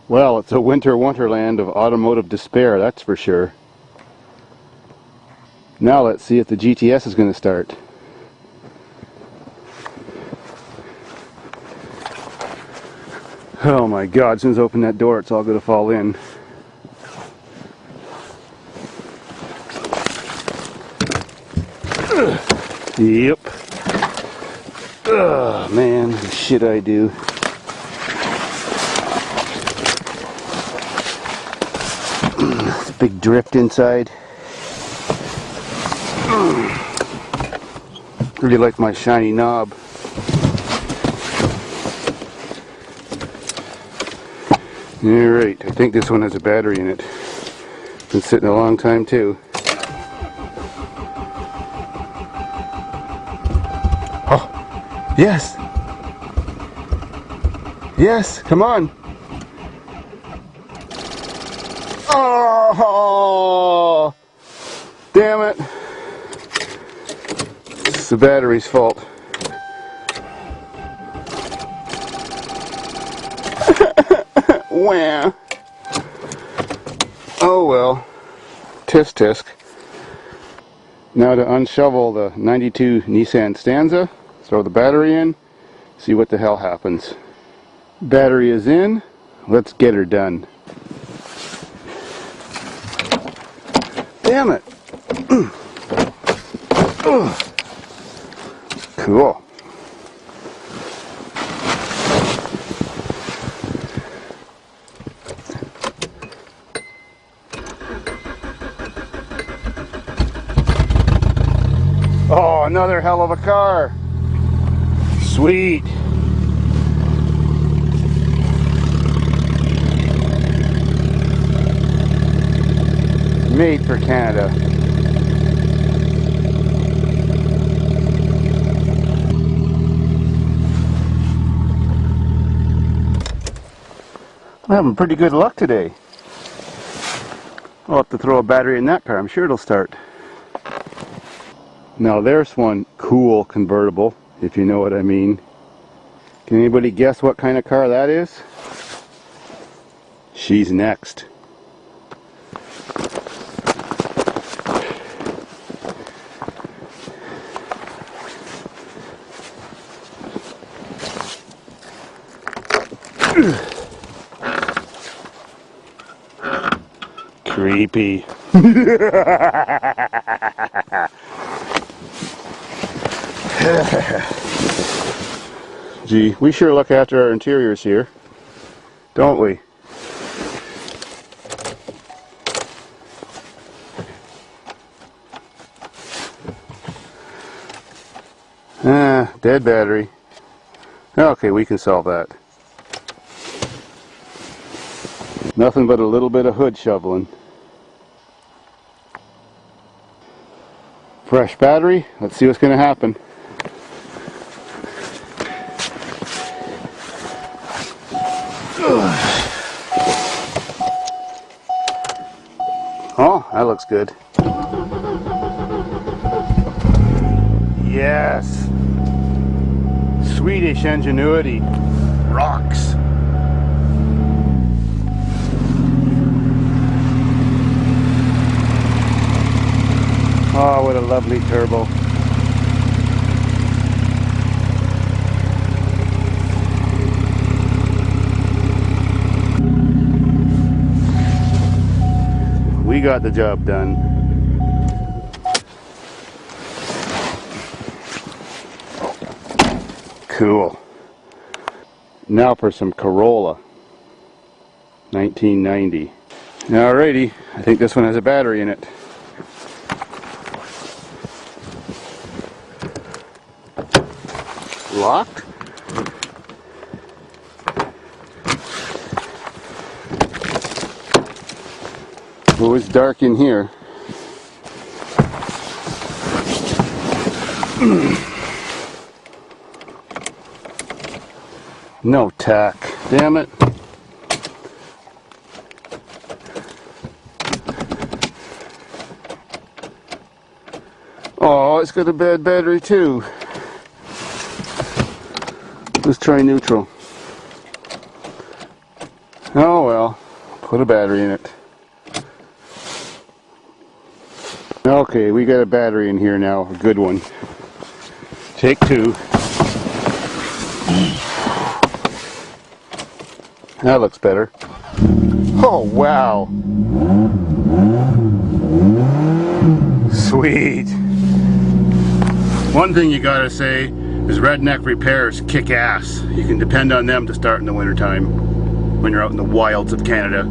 Well, it's a winter wonderland of automotive despair, that's for sure. Now let's see if the GTS is going to start. Oh my god, as soon as I open that door, it's all going to fall in. Yep. Oh man, the shit I do. Big drift inside. Really like my shiny knob. Alright, I think this one has a battery in it. Been sitting a long time too. Oh, yes! Yes, come on! Oh, damn it. It's the battery's fault. Wah. Oh well. Tisk tisk. Now to unshovel the 92 Nissan Stanza, throw the battery in, see what the hell happens. Battery is in, let's get her done. Damn it! Cool. Oh, another hell of a car. Sweet. Made for Canada. I'm having pretty good luck today. I'll have to throw a battery in that car. I'm sure it'll start. Now there's one cool convertible, if you know what I mean. Can anybody guess what kind of car that is? She's next. Creepy. Gee, we sure look after our interiors here, don't we? Dead battery. Okay, we can solve that. Nothing but a little bit of hood shoveling. Fresh battery. Let's see what's going to happen. Oh, that looks good. Yes. Swedish ingenuity. Rocks. Oh, what a lovely turbo. We got the job done. Cool. Now for some Corolla. 1990. Alrighty, I think this one has a battery in it. Locked? Oh, it's dark in here. No tack. Damn it. Oh, it's got a bad battery too. Let's try neutral. Oh well, put a battery in it. Okay, we got a battery in here now, a good one. Take two. That looks better. Oh wow! Sweet! One thing you gotta say is Redneck Repairs kick ass. You can depend on them to start in the wintertime when you're out in the wilds of Canada.